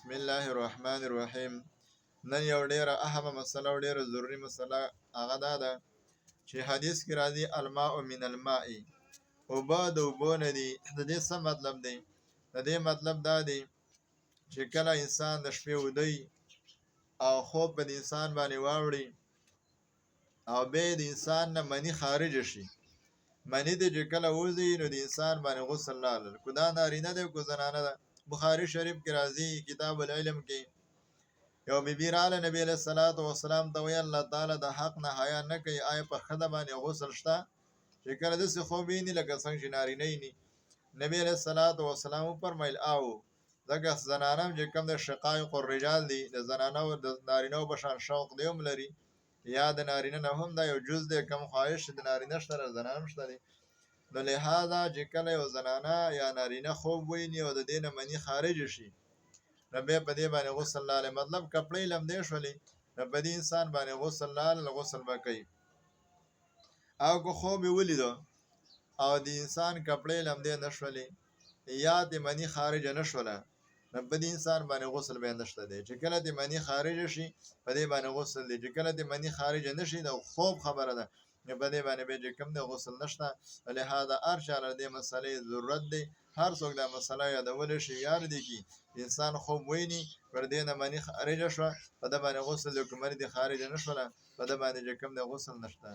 بسم الله الرحمن الرحیم. نن یو ډیره اهمه مسله او ډیره ضروري مسله هغه دا ده چې حدیث کې راځي الماء من الماء، اوبه د اوبو نه دي. د دې څه مطلب دی؟ د دې مطلب دا دی چې کله انسان د شپې ودی او خوب په د انسان باندې واوړي او بیا د انسان نه منی خارج شي، منی د چې کله وځي نو د انسان باندې غسل لاله کو دا نارینه دی کو زنانه ده. بخاری شریف کې راځي کتاب العلم کې یو بیبي راله نبی علیہ الصلوۃ والسلام ته وی الله تعالی د حق نه حیا نه کوي، آیا په خده باندې غسل شته چې کله داسې خوب ویني لکه څنګه چې نارینه ویني؟ نبی علیہ الصلوۃ والسلام فرمایل او ځکه زنانه چې کوم د شقایق الرجال دي، د زنانه او د نارینه په شان شوق دی هم لري، یا د نارینه نه هم دا یو جز دی، کم خواهش د نارینه شته د زنانه شته دی. نو لہذا چې کله یو زنانه یا نارینه خوب ویني او د دې نه منی خارج شي نو بیا په دې باندې غسل لاله، مطلب کپړې لمدې شولې نو په دې انسان باندې غسل لاله، غسل به کوي. او که خوب یې ولیدو او د انسان کپړې لمدې نه شولې یا د منی خارج نه شوله نو په دې انسان باندې غسل به نشته دی. چې کله د منی خارج شي په دې باندې غسل دی، چې کله د منی خارج نه شي د خوب خبره ده نو په دې باندې به کوم د غسل نشته. لہذا هر چا له دې مسلې ضرورت دی، هر څوک دا مسله یادولی شي یاد دی کی انسان خوب ویني پر دې نه منی خارج شوه په ده باندې غسل دی، که منی د خارج نه شوله په ده باندې کوم د غسل نشته.